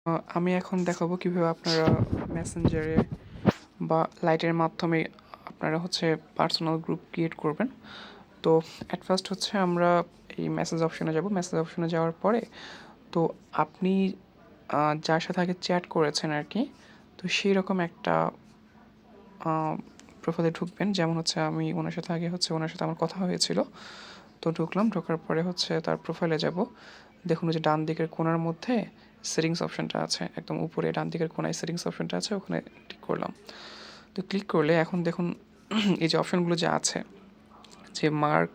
আমি এখন দেখাবো কিভাবে আপনারা মেসেঞ্জারে বা লাইটের মাধ্যমে আপনারা হচ্ছে পার্সোনাল গ্রুপ ক্রিয়েট করবেন। তো অ্যাট ফার্স্ট হচ্ছে আমরা এই মেসেজ অপশনে যাব। মেসেজ অপশনে যাওয়ার পরে তো আপনি যার সাথে আগে চ্যাট করেছেন আর কি, তো সেই রকম একটা প্রোফাইলে ঢুকবেন। যেমন হচ্ছে আমি ওনার সাথে আগে হচ্ছে ওনার সাথে আমার কথা হয়েছিল, তো ঢুকলাম। ঢোকার পরে হচ্ছে তার প্রোফাইলে যাব। দেখুন যে ডান দিকের কোণার মধ্যে সেটিংস অপশনটা আছে, একদম উপরে ডান দিকের কোণায় সেটিংস অপশনটা আছে, ওখানে ক্লিক করলাম। তো ক্লিক করলে এখন দেখুন এই যে অপশনগুলো যে আছে, যে মার্ক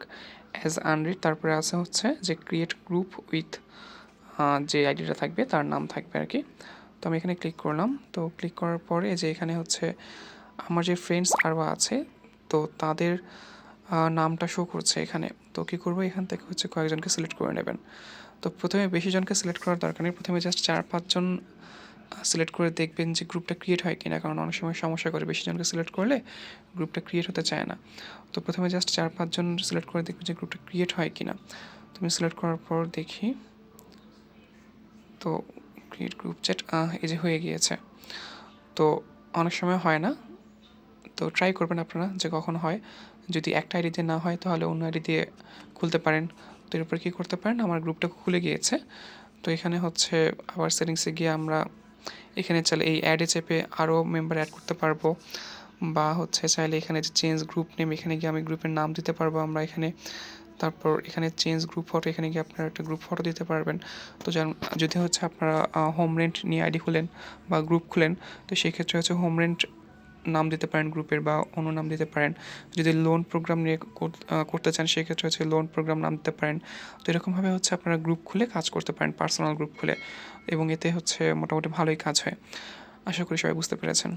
অ্যাজ আনরিড, তারপরে আছে হচ্ছে যে ক্রিয়েট গ্রুপ উইথ যে আইডিটা থাকবে তার নাম থাকবে আর কি। তো আমি এখানে ক্লিক করলাম। তো ক্লিক করার পরে যে এখানে হচ্ছে আমার যে ফ্রেন্ডস আরও আছে, তো তাদের নামটা শো করছে এখানে। তো কী করবো, এখান থেকে হচ্ছে কয়েকজনকে সিলেক্ট করে নেবেন। তো প্রথমে বেশি জনকে সিলেক্ট করার দরকার নেই, প্রথমে জাস্ট 4-5 জন সিলেক্ট করে দেখবেন যে গ্রুপটা ক্রিয়েট হয় কিনা, কারণ অনেক সময় সমস্যা করে বেশি জনকে সিলেক্ট করলে গ্রুপটা ক্রিয়েট হতে চায় না। তো প্রথমে জাস্ট 4-5 জন সিলেক্ট করে দেখবেন যে গ্রুপটা ক্রিয়েট হয় কিনা। তো আমি সিলেক্ট করার পর দেখি, তো ক্রিয়েট গ্রুপ চ্যাট এই যে হয়ে গিয়েছে। তো অনেক সময় হয় না, তো ট্রাই করবেন আপনারা যে কখন হয়। যদি একটা আইডি দিয়ে না হয় তাহলে অন্য আইডি দিয়ে খুলতে পারেন। তো এর উপর কী করতে পারেন, আমার গ্রুপটা খুলে গিয়েছে। তো এখানে হচ্ছে আবার সেটিংসে গিয়ে আমরা এখানে চাইলে এই অ্যাডে চেপে আরও মেম্বার অ্যাড করতে পারবো, বা হচ্ছে চাইলে এখানে যে চেঞ্জ গ্রুপ নেম, এখানে গিয়ে আমি গ্রুপের নাম দিতে পারবো আমরা এখানে। তারপর এখানে চেঞ্জ গ্রুপ ফটো, এখানে গিয়ে আপনারা একটা গ্রুপ ফটো দিতে পারবেন। তো যদি হচ্ছে আপনারা হোম রেন্ট নিয়ে আইডি খুলেন বা গ্রুপ খুলেন, তো সেই ক্ষেত্রে হচ্ছে হোম রেন্ট নাম দিতে পারেন গ্রুপের, বা অন্য নাম দিতে পারেন। যদি লোন প্রোগ্রাম নিয়ে করতে চান সেক্ষেত্রে হচ্ছে লোন প্রোগ্রাম নাম দিতে পারেন। তো এরকমভাবে হচ্ছে আপনারা গ্রুপ খুলে কাজ করতে পারেন, পার্সোনাল গ্রুপ খুলে, এবং এতে হচ্ছে মোটামুটি ভালোই কাজ হয়। আশা করি সবাই বুঝতে পেরেছেন।